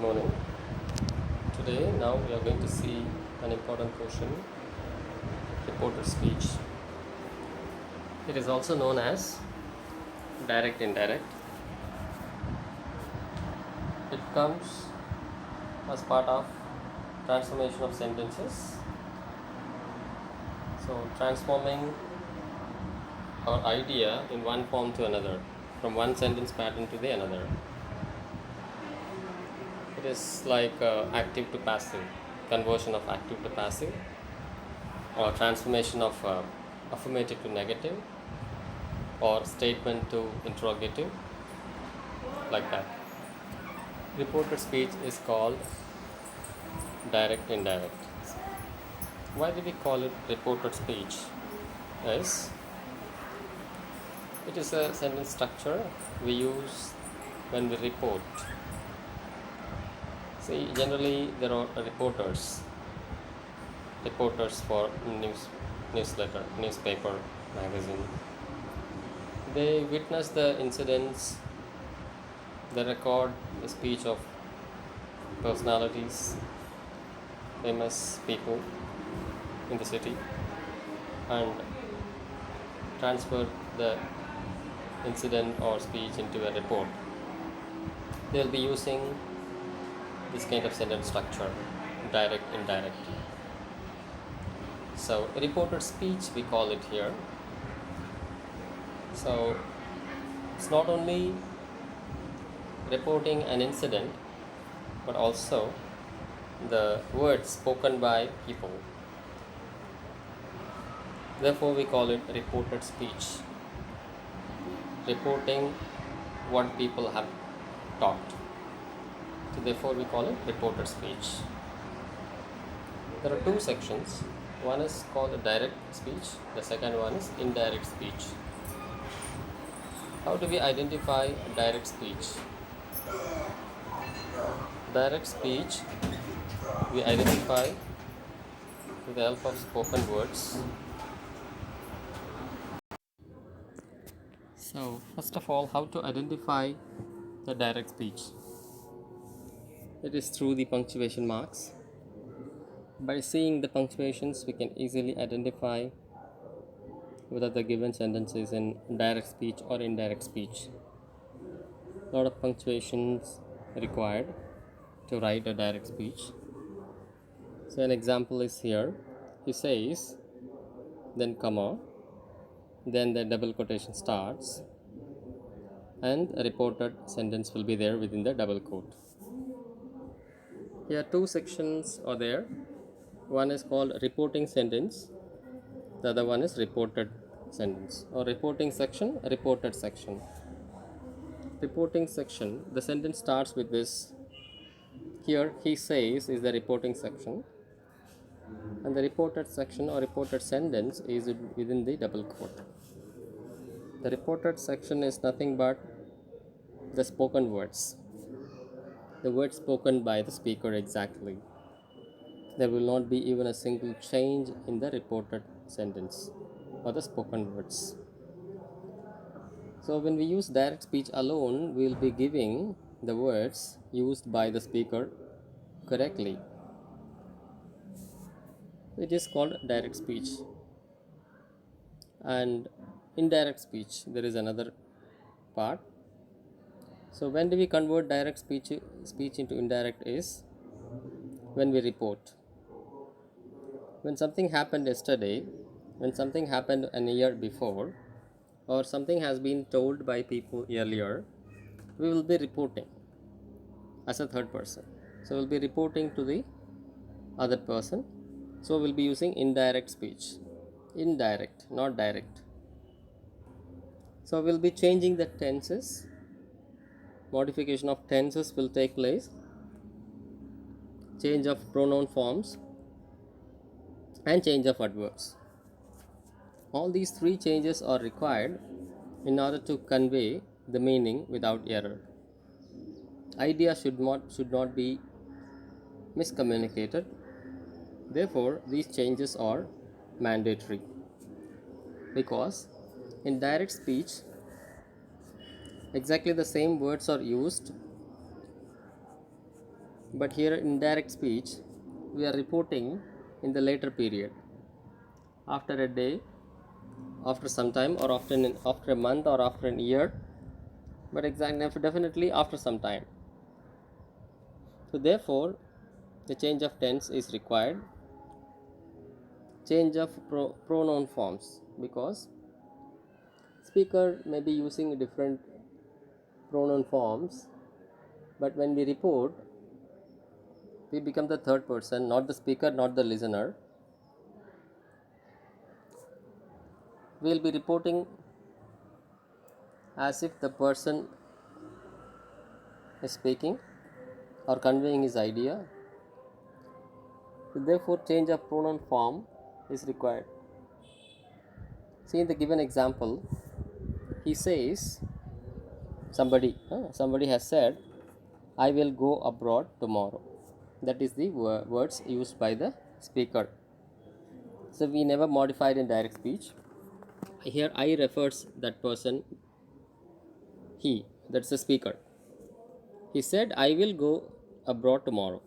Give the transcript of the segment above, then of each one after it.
morning. Now we are going to see an important portion, reported speech. It is also known as direct indirect. It comes as part of transformation of sentences. So transforming our idea in one form to another, from one sentence pattern to the another. It is like active to passive, conversion of active to passive, or transformation of affirmative to negative, or statement to interrogative, like that. Reported speech is called direct indirect. Why do we call it reported speech? Yes, it is a sentence structure we use when we report. See, generally there are reporters for newsletter, newspaper, magazine. They witness the incidents, they record the speech of personalities, famous people in the city, and transfer the incident or speech into a report. They will be using this kind of sentence structure, direct, indirect. So reported speech we call it here. So it's not only reporting an incident, but also the words spoken by people. Therefore we call it reported speech, reporting what people have talked. So therefore we call it reported speech. There are two sections. One is called direct speech, the second one is indirect speech. How do we identify direct speech? Direct speech we identify with the help of spoken words. So first of all, how to identify the direct speech? It is through the punctuation marks. By seeing the punctuations, we can easily identify whether the given sentence is in direct speech or indirect speech. A lot of punctuations required to write a direct speech. So an example is here. He says, then comma, then the double quotation starts, and a reported sentence will be there within the double quote. Here two sections are there. One is called reporting sentence, the other one is reported sentence, or reporting section, reported section. Reporting section, the sentence starts with this. Here he says is the reporting section, and the reported section or reported sentence is within the double quote. The reported section is nothing but the spoken words, the words spoken by the speaker exactly. There will not be even a single change in the reported sentence or the spoken words. So when we use direct speech alone, we will be giving the words used by the speaker correctly. It is called direct speech. And indirect speech, there is another part. So when do we convert direct speech into indirect is when we report. When something happened yesterday, when something happened a year before, or something has been told by people earlier, we will be reporting as a third person. So we'll be reporting to the other person. So we'll be using indirect speech. Indirect, not direct. So we'll be changing the tenses. Modification of tenses will take place. Change of pronoun forms and change of adverbs. All these three changes are required in order to convey the meaning without error. Idea should not be miscommunicated. Therefore, these changes are mandatory, because in direct speech exactly the same words are used But here in direct speech, we are reporting in the later period, after a day, after some time, or after a month, or after a year, but definitely after some time. So therefore, the change of tense is required, change of pronoun forms, because speaker may be using different pronoun forms, but when we report, we become the third person, not the speaker, not the listener. We will be reporting as if the person is speaking or conveying his idea. Therefore, change of pronoun form is required. See, in the given example, he says, somebody has said, I will go abroad tomorrow. That is the words used by the speaker. So we never modified in direct speech. Here I refers that person, he, that's the speaker. He said, I will go abroad tomorrow.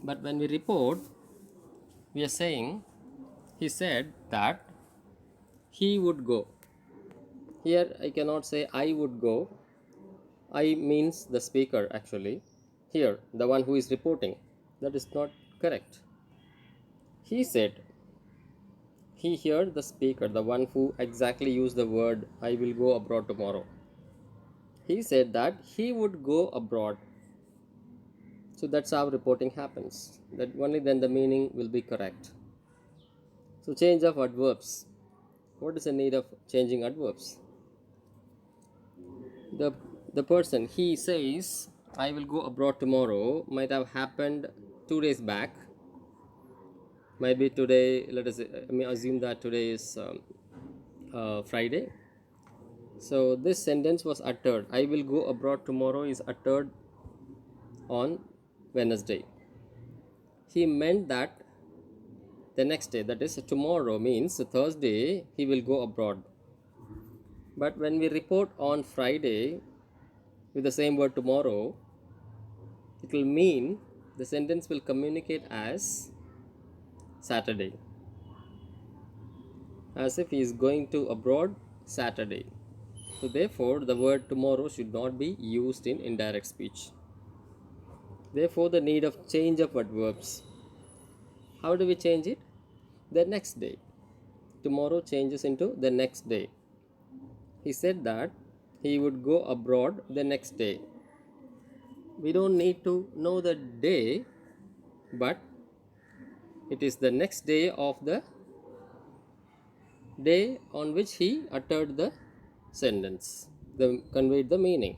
But when we report, we are saying, he said that he would go. Here I cannot say I would go. I means the speaker actually. Here, the one who is reporting. That is not correct. He said, he here the speaker, the one who exactly used the word I will go abroad tomorrow. He said that he would go abroad. So that's how reporting happens. That only then the meaning will be correct. So change of adverbs. What is the need of changing adverbs? The the person, he says I will go abroad tomorrow, might have happened 2 days back. Maybe today, let us assume that today is Friday. So this sentence was uttered, I will go abroad tomorrow, is uttered on Wednesday. He meant that the next day, that is tomorrow, means Thursday, he will go abroad. But when we report on Friday with the same word tomorrow, it will mean the sentence will communicate as Saturday, as if he is going to abroad Saturday. So therefore, the word tomorrow should not be used in indirect speech. Therefore, the need of change of adverbs. How do we change it? The next day. Tomorrow changes into the next day. He said that he would go abroad the next day. We don't need to know the day, but it is the next day of the day on which he uttered the sentence, conveyed the meaning.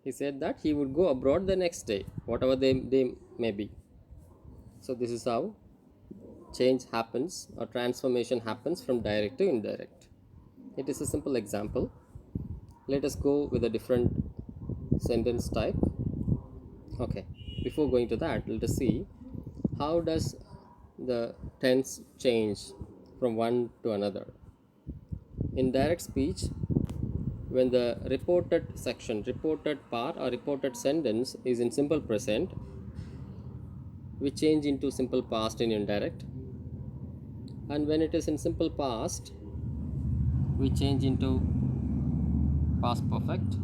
He said that he would go abroad the next day, whatever they may be. So this is how change happens, or transformation happens from direct to indirect. It is a simple example. Let us go with a different sentence type. Okay, before going to that, let us see how does the tense change from one to another. In direct speech, when the reported section, reported part, or reported sentence is in simple present, we change into simple past in indirect. And when it is in simple past, we change into past perfect.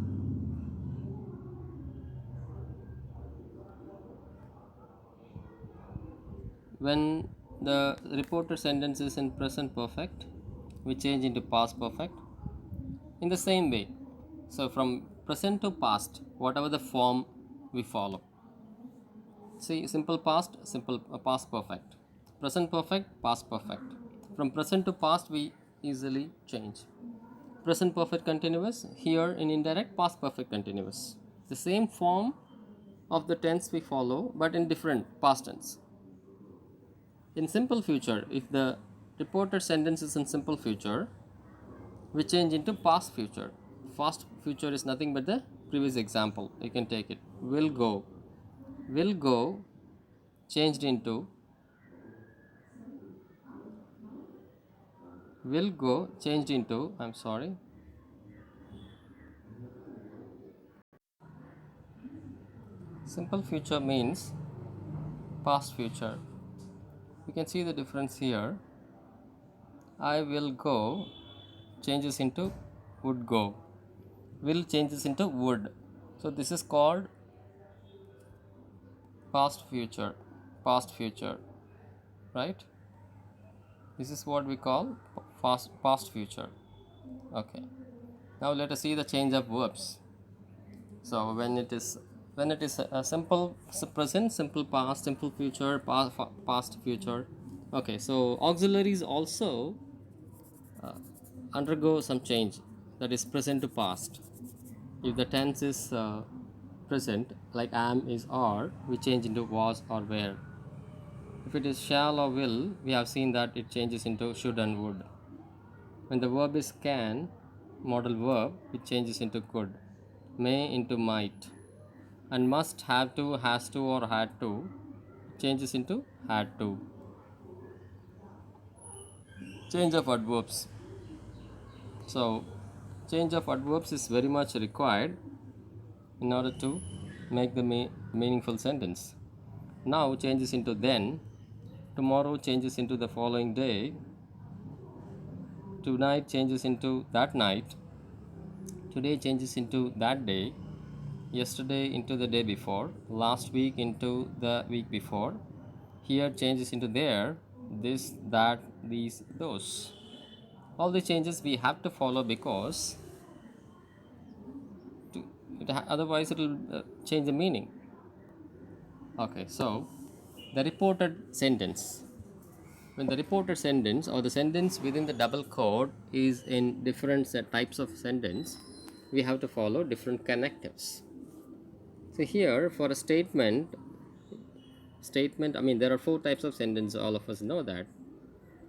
When the reported sentence is in present perfect, we change into past perfect. In the same way, so from present to past, whatever the form we follow. See, simple past, simple past perfect. Present perfect, past perfect. From present to past, we easily change. Present perfect continuous, here in indirect, past perfect continuous. The same form of the tense we follow, but in different past tense. In simple future, if the reported sentence is in simple future, we change into past future. Past future is nothing but the previous example. You can take it. Will go. Will go changed into will go changed into, I'm sorry, Simple future means past future. You can see the difference here. I will go changes into would go. Will changes into would. So this is called past future. Past future, right? This is what we call past future. Okay. Now let us see the change of verbs. So when it is a simple present, simple past, simple future, past future. Okay. So auxiliaries also undergo some change. That is present to past. If the tense is present, like am is are, we change into was or were. If it is shall or will, we have seen that it changes into should and would. When the verb is can, modal verb, it changes into could, may into might, and must, have to, has to, or had to, it changes into had to. Change of adverbs. So, change of adverbs is very much required in order to make the meaningful sentence. Now changes into then, tomorrow changes into the following day, tonight changes into that night, today changes into that day, yesterday into the day before, last week into the week before, here changes into there, this, that, these, those. All the changes we have to follow because otherwise it will change the meaning. Okay, so the reported sentence. When the reported sentence or the sentence within the double quote is in different types of sentence, we have to follow different connectives. So here for a statement, I mean there are four types of sentence, all of us know that.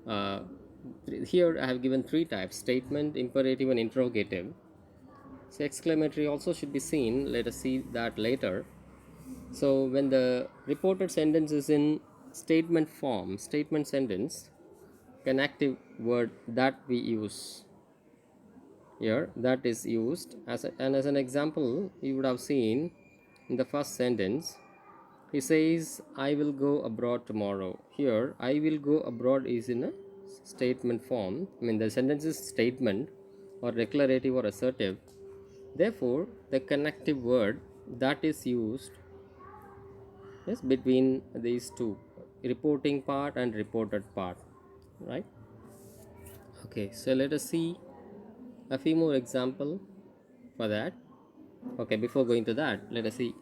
uh, Here I have given three types: statement, imperative, and interrogative. So exclamatory also should be seen, let us see that later. So when the reported sentence is in statement form, statement sentence, connective word that we use here, that is used and as an example you would have seen in the first sentence. He says, I will go abroad tomorrow. Here, I will go abroad is in a statement form. I mean, the sentence is statement or declarative or assertive. Therefore, the connective word that is used is between these two, reporting part and reported part, right? Okay, so let us see a few more example for that. Okay, before going to that, let us see